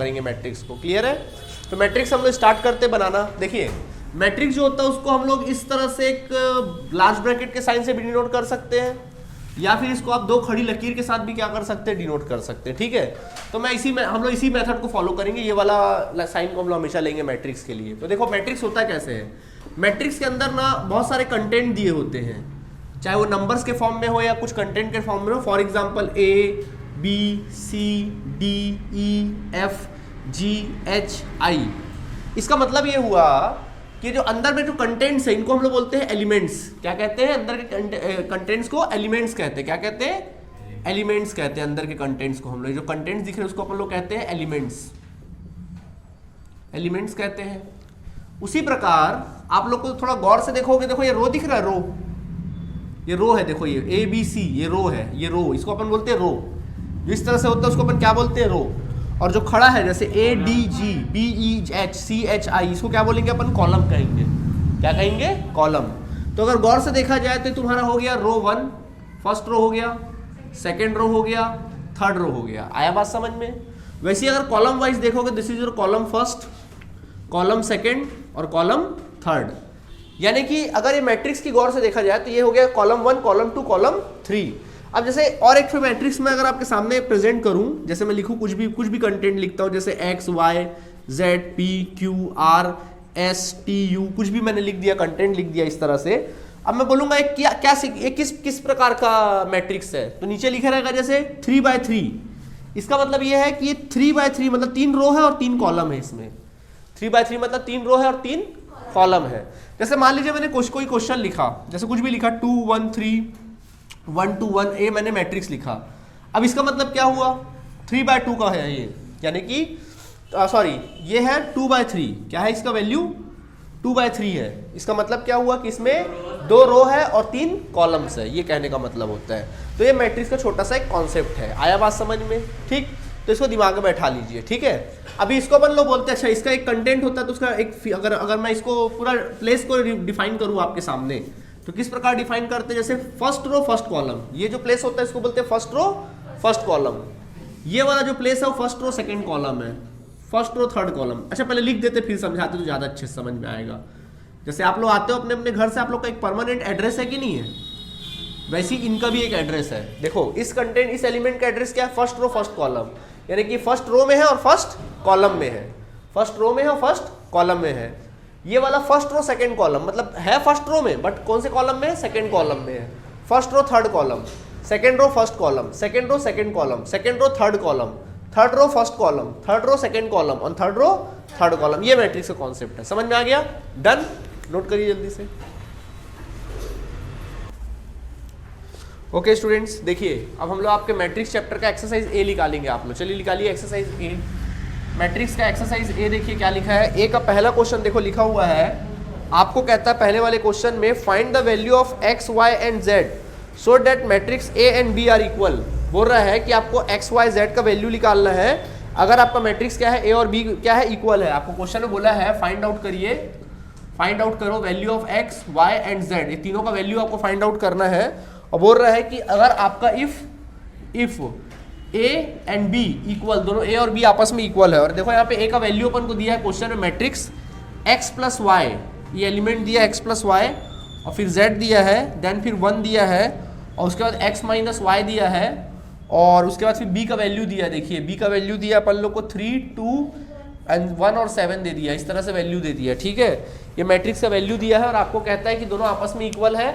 करेंगे मैट्रिक्स को। क्लियर है? तो मैट्रिक्स हम लोग स्टार्ट करते बनाना। देखिए मैट्रिक्स जो होता है उसको हम लोग इस तरह से एक लार्ज ब्रैकेट के साइन से भी डिनोट कर सकते हैं, या फिर इसको आप दो खड़ी लकीर के साथ भी क्या कर सकते हैं, डिनोट कर सकते हैं। ठीक है, तो मैं हम लोग इसी मेथड को फॉलो करेंगे। ये वाला साइन को हम लोग हमेशा लेंगे मैट्रिक्स के लिए। तो देखो मैट्रिक्स होता कैसे है। मैट्रिक्स के अंदर ना बहुत सारे कंटेंट दिए होते हैं, चाहे वो नंबर्स के फॉर्म में हो या कुछ कंटेंट के फॉर्म में हो। For example A B C D E F G H I। इसका मतलब ये हुआ कि जो अंदर में जो कंटेंट्स है इनको हम लोग बोलते हैं एलिमेंट्स। क्या कहते हैं? अंदर के कंटेंट्स को एलिमेंट्स कहते हैं। क्या कहते हैं? एलिमेंट्स कहते हैं अंदर के कंटेंट्स को। हम लोग जो कंटेंट्स दिख रहे हैं उसको अपन लोग कहते हैं एलिमेंट्स। एलिमेंट्स कहते हैं। उसी प्रकार आप लोग को थोड़ा गौर से देखोगे, देखो ये रो दिख रहा है, रो, ये रो है। देखो ये A B C ये रो है, ये रो, इसको अपन बोलते हैं रो। जो इस तरह से होता है उसको अपन क्या बोलते हैं? रो। और जो खड़ा है जैसे A D G B E H C H I, इसको क्या बोलेंगे अपन? कॉलम कहेंगे। क्या कहेंगे? कॉलम। तो अगर गौर से देखा जाए तो तुम्हारा हो गया रो 1, फर्स्ट रो हो गया, सेकेंड रो हो गया, थर्ड रो हो गया। आया बात समझ में? वैसे अगर कॉलम वाइज देखोगे, this is your column first, column second और कॉलम थर्ड। यानी कि अगर ये मैट्रिक्स की गौर से देखा जाए तो ये हो गया कॉलम 1, कॉलम 2, कॉलम 3। अब जैसे और एक फिर मैट्रिक्स में अगर आपके सामने प्रेजेंट करूं, जैसे मैं लिखूं कुछ भी कंटेंट लिखता हूं, जैसे X Y Z P Q R S T U, कुछ भी मैंने लिख दिया, कंटेंट लिख दिया इस तरह से। अब मैं बोलूंगा ये किस प्रकार का मैट्रिक्स है, तो नीचे लिखा रहेगा जैसे 3x3। इसका मतलब ये है कि ये 3x3 मतलब 3 रो है और 3 कॉलम है इसमें। 3x3 मतलब 3 रो है और 3 कॉलम है। जैसे मान लीजिए मैंने कोई क्वेश्चन लिखा, जैसे कुछ भी लिखा 2 1 3 1 2 1 A, मैंने मैट्रिक्स लिखा। अब इसका मतलब क्या हुआ? 3/2 का है ये, यानी कि सॉरी ये है 2/3। क्या है इसका वैल्यू? 2/3 है। इसका मतलब क्या हुआ कि इसमें 2 रो है और 3 कॉलम्स है, ये कहने का मतलब होता है। तो ये मैट्रिक्स का छोटा सा एक कॉन्सेप्ट है। आया बात समझ में? ठीक, तो इसको दिमाग में बैठा लीजिए। ठीक है, अभी इसको अपन लोग बोलते हैं, अच्छा इसका एक कंटेंट होता है तो उसका एक अगर मैं इसको पूरा प्लेस को डिफाइन करूँ आपके सामने, तो किस प्रकार डिफाइन करते हैं? जैसे फर्स्ट रो फर्स्ट कॉलम, ये जो प्लेस होता है इसको बोलते हैं फर्स्ट रो फर्स्ट कॉलम। ये वाला जो प्लेस है वो फर्स्ट रो सेकंड कॉलम है, फर्स्ट रो थर्ड कॉलम। अच्छा पहले लिख देते फिर समझाते तो ज्यादा अच्छे से समझ में आएगा। जैसे आप लोग आते हो अपने अपने घर से, आप लोग का एक परमानेंट एड्रेस है कि नहीं है? वैसे ही इनका भी एक एड्रेस है। देखो इस कंटेंट, इस एलिमेंट का एड्रेस क्या है? फर्स्ट रो फर्स्ट कॉलम, यानी कि फर्स्ट रो में है और फर्स्ट कॉलम में है। फर्स्ट रो में है और फर्स्ट कॉलम में है। ये वाला फर्स्ट रो सेकंड कॉलम, मतलब है फर्स्ट रो में बट कौन से कॉलम में है? सेकंड कॉलम में है। First row third column, second row first column, second row second column, second row third column, third row first column, third row second column और थर्ड रो थर्ड कॉलम। ये matrix का concept है। समझ में आ गया? Done? Note करिए जल्दी से। ओके स्टूडेंट्स, देखिए अब हम लोग आपके मैट्रिक्स चैप्टर का एक्सरसाइज A निकालेंगे। आप लोग चलिए निकालिए एक्सरसाइज A। मैट्रिक्स का एक्सरसाइज A देखिए क्या लिखा है। A का पहला क्वेश्चन देखो लिखा हुआ है, आपको कहता है पहले वाले क्वेश्चन में find the value of x y and z so that matrix A and B are equal. बोल रहा है कि आपको x y z का वैल्यू निकालना है अगर आपका मैट्रिक्स क्या है, A और B क्या है, इक्वल है। आपको क्वेश्चन में बोला है फाइंड आउट करिए, फाइंड आउट करो value of x y and z, ये तीनों का वैल्यू आपको फाइंड आउट करना है। और बोल रहा है कि अगर आपका if A and B equal, दोनों A और B आपस में इक्वल है। और देखो यहाँ पे A का वैल्यू अपन को दिया है क्वेश्चन में मैट्रिक्स x प्लस y, ये एलिमेंट दिया x प्लस y, और फिर z दिया है, देन फिर 1 दिया है, और उसके बाद x माइनस y दिया है, और उसके बाद फिर B का वैल्यू दिया है। देखिए B का वैल्यू दिया अपन लोग को 3 2 एंड 1 और 7 दे दिया, इस तरह से वैल्यू दे दिया। ठीक है, ये मैट्रिक्स का वैल्यू दिया है और आपको कहता है कि दोनों आपस में इक्वल है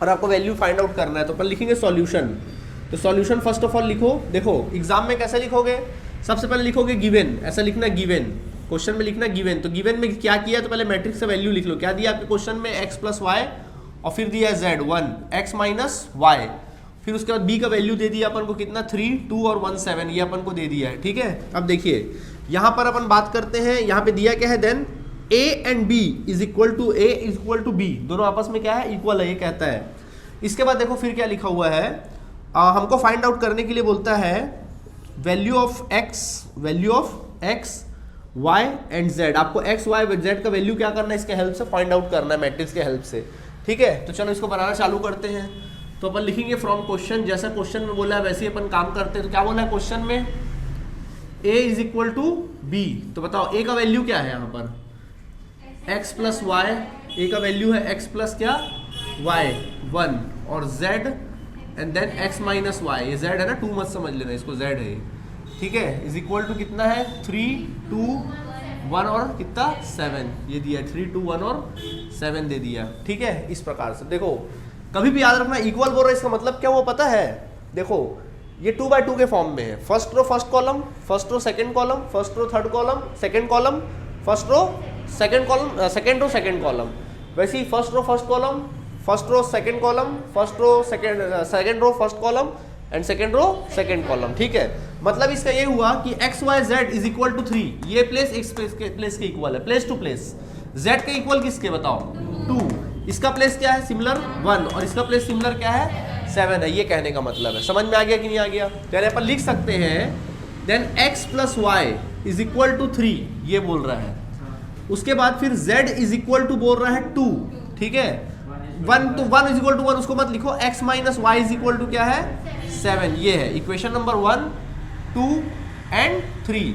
और आपको वैल्यू फाइंड आउट करना है। तो अपन लिखेंगे सॉल्यूशन। तो सॉल्यूशन फर्स्ट ऑफ ऑल लिखो। देखो एग्जाम में कैसे लिखोगे? सबसे पहले लिखोगे गिवन, ऐसा लिखना गिवन, क्वेश्चन में लिखना गिवन। तो गिवन में क्या किया? तो पहले मैट्रिक्स का वैल्यू लिख लो। क्या दिया आपके क्वेश्चन में? x प्लस वाई, और फिर दिया है z 1, x माइनस वाई, फिर उसके बाद b का वैल्यू दे दिया अपन को कितना? 3 2 और 1 7, ये अपन को दे दिया है। ठीक है, अब देखिए यहाँ पर अपन बात करते हैं, यहाँ पे दिया क्या है? Then a and b is equal to a is equal to b, दोनों आपस में क्या है? इक्वल है, ये कहता है। इसके बाद देखो फिर क्या लिखा हुआ है, हमको फाइंड आउट करने के लिए बोलता है value of x y and z। आपको x y z का वैल्यू क्या करना है? इसके हेल्प से फाइंड आउट करना है, मैट्रिक्स के हेल्प से। ठीक है, तो चलो इसको बनाना चालू करते हैं। तो अपन लिखेंगे फ्रॉम क्वेश्चन, जैसा क्वेश्चन में बोला है वैसे ही अपन काम करते हैं। तो क्या बोला है क्वेश्चन में? a is equal to b. तो बताओ a का वैल्यू क्या है यहाँ पर, x प्लस वाई, a का वैल्यू है x प्लस क्या y 1, और z and then x minus y, ये z है ना, 2 मत समझ लेना इसको, z है, ठीक है, इज इक्वल टू कितना है 3 2 1 और कितना 7 ये दिया, 3 2 1 और 7 दे दिया, ठीक है। इस प्रकार से देखो, कभी भी याद रखना इक्वल बोल रहा है इसका मतलब क्या वो पता है, देखो ये 2 बाय 2 के फॉर्म में है, first row first column, first row second column, first row third column, second column, first row second column, second row second column, वैसे ही first row first column, first row second column, first row second row first column and second row second column, ठीक है। मतलब इसका ये हुआ कि x y z is equal to 3, ये प्लेस एक्स प्लेस के इक्वल है, प्लेस टू प्लेस, जेड के इक्वल किसके बताओ 2, इसका प्लेस क्या है सिमिलर 1 और इसका प्लेस सिमिलर क्या है 7 है, ये कहने का मतलब है। समझ में आ गया कि नहीं आ गया? तो यहाँ पर लिख सकते हैं then x plus y is equal to 3, ये बोल रहा है, उसके बाद फिर z इज इक्वल टू बोल रहा है 2, ठीक है, 1 तो 1 इज इक्वल टू 1 उसको मत लिखो, x minus y is equal to क्या है 7, ये है इक्वेशन नंबर 1 2 एंड 3।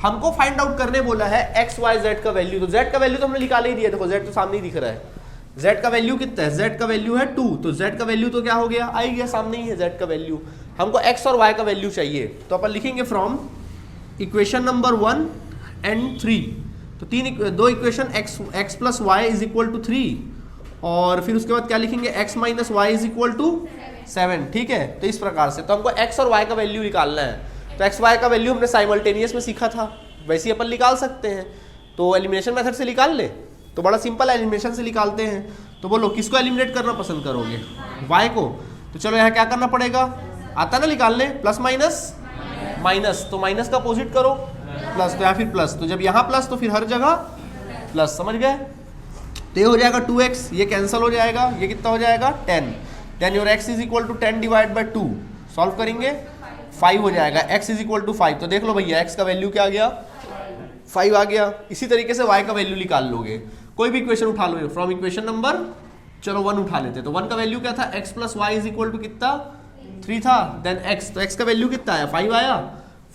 हमको फाइंड आउट करने बोला है x y z का वैल्यू, तो z का वैल्यू तो हमने निकाल ही दिया, देखो z तो सामने ही दिख रहा है, z का वैल्यू कितना है, z का वैल्यू है 2, तो z का वैल्यू तो क्या हो गया, आ ही गया, सामने ही है z का वैल्यू। हमको x और y का वैल्यू चाहिए, तो अपन लिखेंगे फ्रॉम इक्वेशन नंबर 1 एंड 3, तो दो equation x plus y is equal to 3, और फिर उसके बाद क्या लिखेंगे x minus y is equal to 7, ठीक है। तो इस प्रकार से तो हमको x और y का वैल्यू निकालना है, तो x y का वैल्यू हमने साइमल्टेनियस में सीखा था, वैसे ही अपन निकाल सकते हैं, तो एलिमिनेशन मेथड से निकाल ले, तो बड़ा सिंपल है, एलिमिनेशन से निकालते हैं। तो बोलो किसको एलिमिनेट करना पसंद करोगे, y को, तो चलो यहाँ क्या करना पड़ेगा, आता ना निकालने, प्लस माइनस माइनस, तो माइनस का अपोजिट करो प्लस, तो यहाँ फिर प्लस, तो जब यहाँ प्लस तो फिर हर जगह प्लस, समझ गए। तो ये हो जाएगा 2x, ये कैंसिल हो जाएगा, ये कितना हो जाएगा 10, then your x is equal to 10 divide by 2, solve करेंगे 5 हो जाएगा, x इज इक्वल टू 5, तो देख लो भैया x का वैल्यू क्या आ गया 5 आ गया। इसी तरीके से y का वैल्यू निकाल लोगे, कोई भी इक्वेशन उठा लो फ्रॉम इक्वेशन नंबर, चलो 1 उठा लेते, तो 1 का वैल्यू क्या था, x plus y is equal to कितना 3 था, देन x, तो x का वैल्यू कितना आया 5 आया,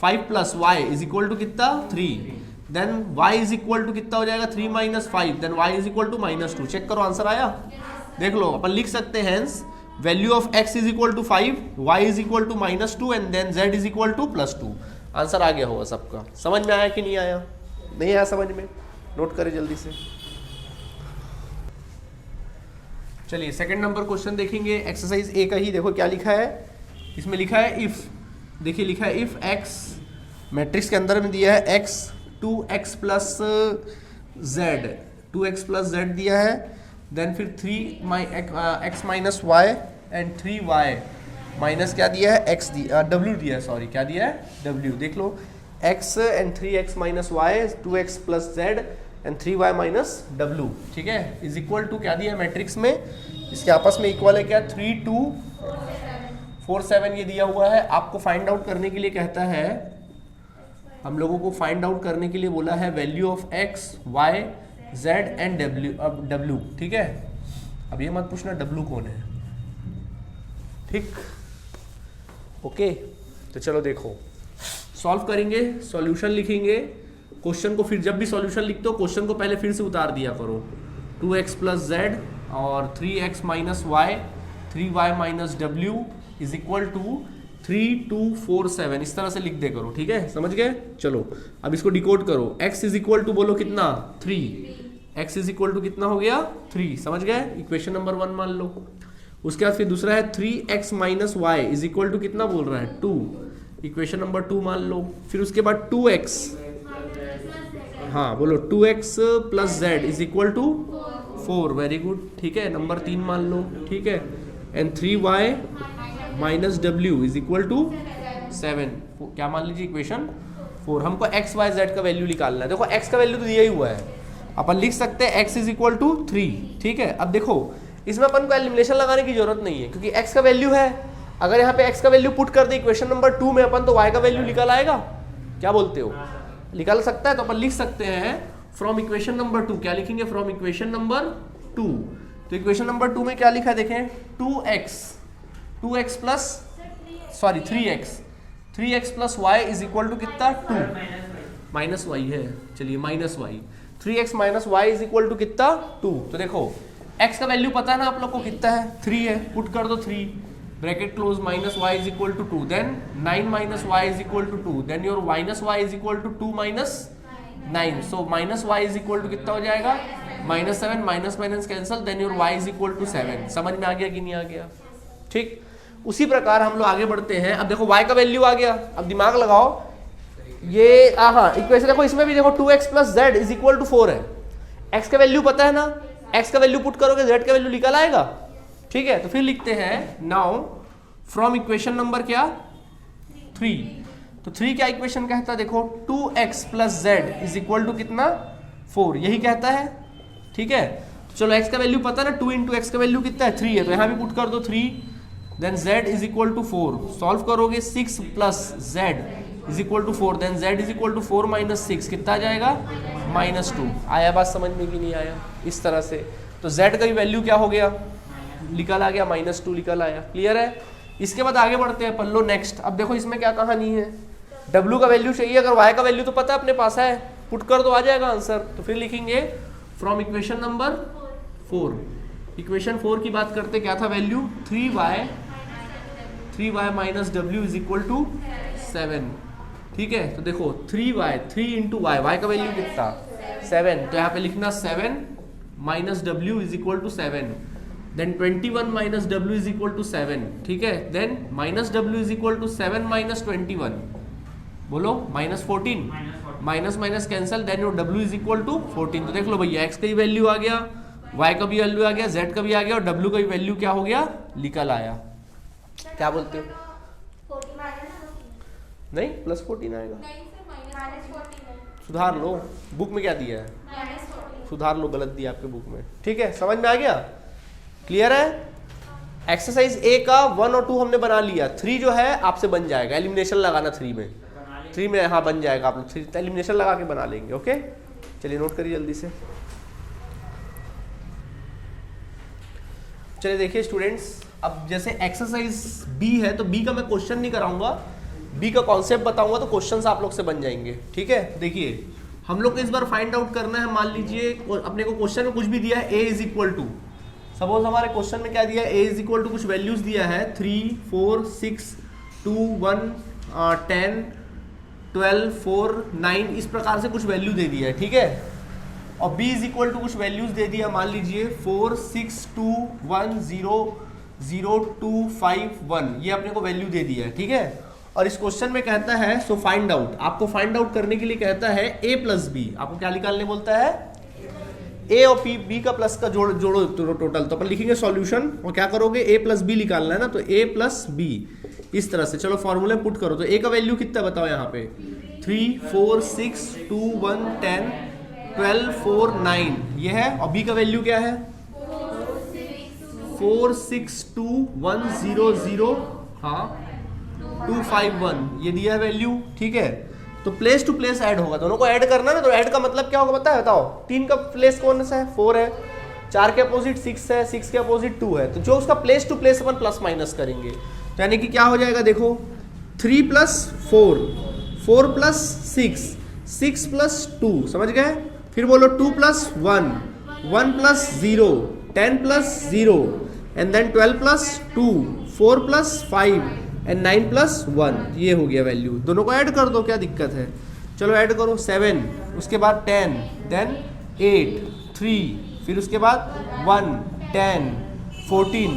5 plus y is equal to कितना 3, then y is equal to कितना हो जाएगा 3 minus 5, then y is equal to -2, check करो आंसर आया, देख लो, अपन लिख सकते हैं hence value of x is equal to 5, y is equal to -2 and then z is equal to +2। Answer आ गया होगा सबका, समझ में आया कि नहीं आया? नहीं आया समझ में, नोट करें जल्दी से। चलिए सेकंड नंबर क्वेश्चन देखेंगे, एक्सरसाइज ए का ही, देखो क्या लिखा है, इसमें लिखा है इफ, देखिए लिखा है इफ x, मैट्रिक्स के अंदर में दिया है x 2x plus z, 2x plus z दिया है, देन फिर 3x minus Y and 3y minus क्या दिया है x w दिया है, सॉरी क्या दिया है w, देख लो x and 3x minus y, 2x plus z and 3y minus w, ठीक है, इज इक्वल टू क्या दिया है मैट्रिक्स में, इसके आपस में इक्वल है क्या 3 2 4 7 ये दिया हुआ है। आपको फाइंड आउट करने के लिए कहता है, हम लोगों को फाइंड आउट करने के लिए बोला है value of x y z and w, ठीक है। अब ये मत पूछना w कौन है, ठीक, ओके। तो चलो देखो सॉल्व करेंगे, सॉल्यूशन लिखेंगे, क्वेश्चन को फिर जब भी सॉल्यूशन लिखते हो क्वेश्चन को पहले फिर से उतार दिया करो, 2x प्लस z और 3x minus y 3y minus w is equal to 3 2 4 7, इस तरह से लिख दे करो, ठीक है, समझ गए। चलो अब इसको डिकोड करो, x इज इक्वल टू बोलो कितना 3, x इज इक्वल टू कितना हो गया 3, समझ गए, इक्वेशन नंबर 1 मान लो। उसके बाद फिर दूसरा है 3x minus y is equal to कितना बोल रहा है 2, इक्वेशन नंबर 2 मान लो। फिर उसके बाद 2x, हाँ बोलो 2x plus z is equal to 4, very good, ठीक है, नंबर 3 मान लो, ठीक है, and 3y minus w is equal to 7, क्या मान लीजिए इक्वेशन 4। हमको x y z का वैल्यू निकालना है, देखो x का वैल्यू तो दिया ही हुआ है, अपन लिख सकते हैं x इज इक्वल टू 3, ठीक है। अब देखो इसमें अपन को एलिमिनेशन लगाने की जरूरत नहीं है क्योंकि x का वैल्यू है, अगर यहाँ पे x का वैल्यू पुट कर दे इक्वेशन नंबर 2 में अपन, तो y का वैल्यू निकल आएगा, क्या बोलते हो, निकल सकता है। तो अपन लिख सकते हैं फ्रॉम इक्वेशन नंबर 2, क्या लिखेंगे फ्रॉम इक्वेशन नंबर 2, तो इक्वेशन नंबर 2 में क्या लिखा है देखें, 2x plus sorry 3x 3x plus y is equal to कितना 2 माइनस वाई है, चलिए minus y 3x minus y is equal to कितना 2। तो देखो x का वैल्यू पता है ना आप लोग को कितना है 3 है, पुट कर दो 3 bracket close minus y is equal to 2 then 9 minus y is equal to 2 then your minus y is equal to 2 minus 9 so minus y is equal to कितना हो जाएगा -7 minus minus cancel then your y is equal to 7। समझ में आ गया कि नहीं आ गया? ठीक, उसी प्रकार हम लोग आगे बढ़ते हैं। अब देखो y का वैल्यू आ गया, अब दिमाग लगाओ ये हाँ इक्वेशन देखो इसमें भी देखो 2x plus z is equal to 4 है। x का वैल्यू पता है ना, x का वैल्यू पुट करोगे z का वैल्यू निकल आएगा। ठीक है, तो फिर लिखते हैं नाउ फ्रॉम इक्वेशन नंबर क्या 3। तो 3 क्या इक्वेशन कहता है देखो 2x plus z is equal to कितना 4, यही कहता है। ठीक है, तो चलो x का वैल्यू पता है ना 2 इंटू एक्स का वैल्यू कितना है 3 है, तो यहाँ भी पुट कर दो 3 then z is equal to 4 solve करोगे 6 plus z is equal to 4 then z is equal to 4 minus 6 कितना आ जाएगा -2। आया बात समझ में कि नहीं आया? इस तरह से तो z का भी वैल्यू क्या हो गया निकल आ गया -2 निकल आया। क्लियर है? इसके बाद आगे बढ़ते हैं पल्लो नेक्स्ट। अब देखो इसमें क्या कहानी है, w का वैल्यू चाहिए, अगर y का वैल्यू तो पता है अपने पास है, पुट कर दो आ जाएगा आंसर। तो फिर लिखेंगे फ्रॉम इक्वेशन नंबर 4, इक्वेशन 4 की बात करते क्या था value 3y minus w is equal to 7। ठीक है, तो देखो 3 इंटू y का वैल्यू कितना 7, तो यहाँ पे लिखना 7 minus w is equal to 7 then 21 minus w is equal to 7। ठीक है, then minus w is equal to 7 minus 21 बोलो -14 minus minus cancel then your w is equal to 14। तो देख लो भैया x का भी वैल्यू आ गया, y का भी वैल्यू आ गया, z का भी आ गया और w का भी वैल्यू क्या हो गया निकल आया। क्या बोलते हो? नहीं +14 आएगा, सुधार लो, बुक में क्या दिया है सुधार लो, गलत दिया आपके बुक में। ठीक है, समझ में आ गया? क्लियर है? एक्सरसाइज ए का 1 और 2 हमने बना लिया, 3 जो है आपसे बन जाएगा, एलिमिनेशन लगाना 3 में हाँ बन जाएगा, आप लोग 3 एलिमिनेशन लगा के बना लेंगे। ओके चलिए नोट करिए जल्दी से। चलिए देखिए स्टूडेंट्स, अब जैसे एक्सरसाइज बी है तो बी का मैं क्वेश्चन नहीं कराऊंगा, बी का कॉन्सेप्ट बताऊंगा तो क्वेश्चंस आप लोग से बन जाएंगे। ठीक है, देखिए हम लोग को इस बार फाइंड आउट करना है, मान लीजिए अपने को क्वेश्चन में कुछ भी दिया है a is equal to, suppose हमारे क्वेश्चन में क्या दिया है a इज इक्वल टू कुछ वैल्यूज दिया है 3 4 6 2 1 10 12 4 9 इस प्रकार से कुछ वैल्यू दे दिया है। ठीक है, और b इज इक्वल टू कुछ वैल्यूज दे दिया, मान लीजिए 4 6 2 1 0 0 2 5 1 ये अपने को वैल्यू दे दिया है। ठीक है, और इस क्वेश्चन में कहता है सो फाइंड आउट, आपको फाइंड आउट करने के लिए कहता है a प्लस बी, आपको क्या निकालने बोलता है a और b का प्लस का जोड़ो टोटल, तो अपन लिखेंगे सॉल्यूशन और क्या करोगे a प्लस बी निकालना है ना, तो a प्लस बी इस तरह से। चलो फॉर्मूले पुट करो, तो a का वैल्यू कितना बताओ यहाँ पे 3 4 6 2 1 10 12 4 9 ये है, और b का वैल्यू क्या है 4 6 2 1 0 0 हाँ 2 5 1 ये दिया है वैल्यू। ठीक है, तो प्लेस टू प्लेस ऐड होगा, दोनों को ऐड करना ना, तो ऐड का मतलब क्या होगा पता है बताओ? 3 का प्लेस कौन सा है 4 है, 4 के अपोजिट 6 है, 6 के अपोजिट 2 है, तो जो उसका प्लेस टू प्लेस अपन प्लस माइनस करेंगे, तो यानी कि क्या हो जाएगा देखो 3 प्लस 4 4 प्लस 6 6 प्लस 2 समझ गए, फिर बोलो 2 plus 1 1 plus 0 10 plus 0 and then 12 plus 2 4 plus 5 and 9 plus 1 ये हो गया वैल्यू। दोनों को ऐड कर दो, क्या दिक्कत है? चलो ऐड करो 7 उसके बाद 10 देन 8 3 फिर उसके बाद 1 10 14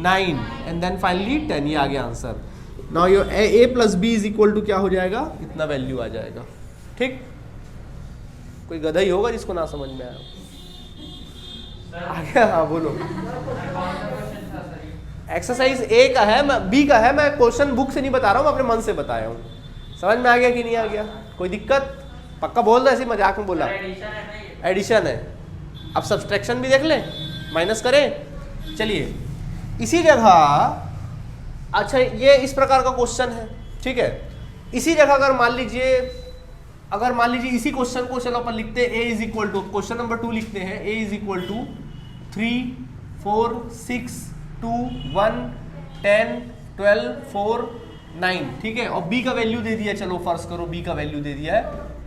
9 एंड देन फाइनली 10 ये आ गया answer. Now your a plus b is equal to क्या हो जाएगा, इतना वैल्यू आ जाएगा। ठीक, कोई गधा ही होगा जिसको ना समझ में आया। आ गया? हाँ बोलो। एक्सरसाइज ए का है, बी का है, मैं क्वेश्चन बुक से नहीं बता रहा हूँ, मैं अपने मन से बताया हूँ। समझ में आ गया कि नहीं आ गया? कोई दिक्कत? पक्का बोल रहा, ऐसे मजाक में बोला। एडिशन है, अब सब्सट्रैक्शन भी देख ले, माइनस करें। चलिए इसी जगह, अच्छा ये इस प्रकार का क्वेश्चन है। ठीक है, इसी जगह अगर मान लीजिए इसी क्वेश्चन को चलो अपन लिखते हैं a is equal to, question number 2 लिखते हैं a इज इक्वल टू 3 4 6 2 1 10 12 4 9, ठीक है। और b का वैल्यू दे दिया, चलो फर्ज करो b का वैल्यू दे दिया है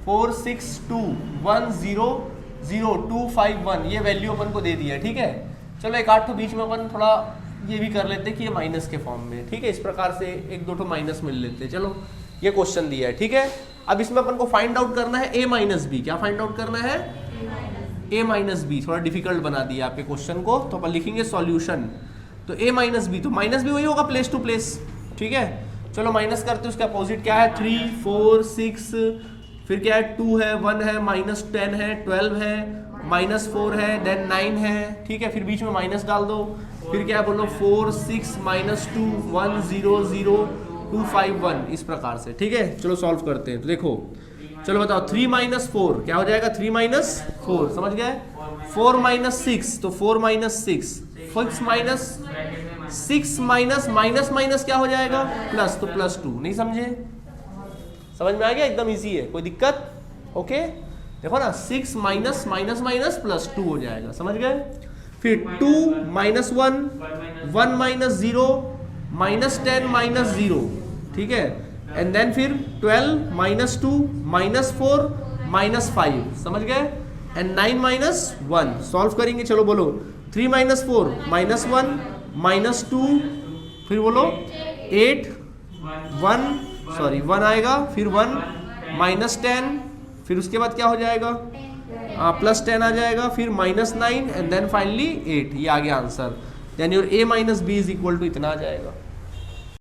462100251, ये वैल्यू अपन को दे दिया है, ठीक है। चलो एक आठ तो बीच में अपन थोड़ा ये भी कर लेते हैं कि ये माइनस के फॉर्म में, ठीक है। इस प्रकार से एक दो तो माइनस मिल लेते हैं। चलो ये क्वेश्चन दिया है, ठीक है। अब इसमें अपन को फाइंड आउट करना है a माइनस बी। क्या फाइंड आउट करना है? a minus b. थोड़ा डिफिकल्ट बना दिया आपके क्वेश्चन को, तो अपन लिखेंगे सॉल्यूशन। तो a माइनस बी, तो माइनस भी वही होगा प्लेस टू प्लेस, ठीक है। चलो माइनस करते, उसका अपोजिट क्या है? 3 4 6, फिर क्या है? 2 है, 1 है, -10 है, 12 है, -4 है, देन 9 है, ठीक है। फिर बीच में माइनस डाल दो, फिर क्या है बोलो? 4 6 -2 1 0 0 2 5 1, इस प्रकार से, ठीक है। चलो सॉल्व करते हैं। तो देखो, चलो बताओ 3 - 4 क्या हो जाएगा? 3 - 4, समझ गए? 4 - 6 तो 4 - 6, 6 माइनस 6 माइनस माइनस माइनस क्या हो जाएगा? प्लस, तो +2। नहीं समझे? समझ में आ गया? एकदम इजी है, कोई दिक्कत? ओके, देखो ना, 6 माइनस माइनस माइनस +2 हो जाएगा, समझ गए? फिर 2 - 1 1 - 0 -10 -0, ठीक है। एंड देन फिर 12 - 2 -4 -5, समझ गए? एंड 9 - 1 सॉल्व करेंगे। चलो बोलो 3 - 4 -1 -2, फिर बोलो 8 1 आएगा, फिर 1 -10, फिर उसके बाद क्या हो जाएगा? +10 आ जाएगा, फिर -9 एंड देन फाइनली 8। ये आ गया answer. Then your a - b is equal to इतना आ जाएगा।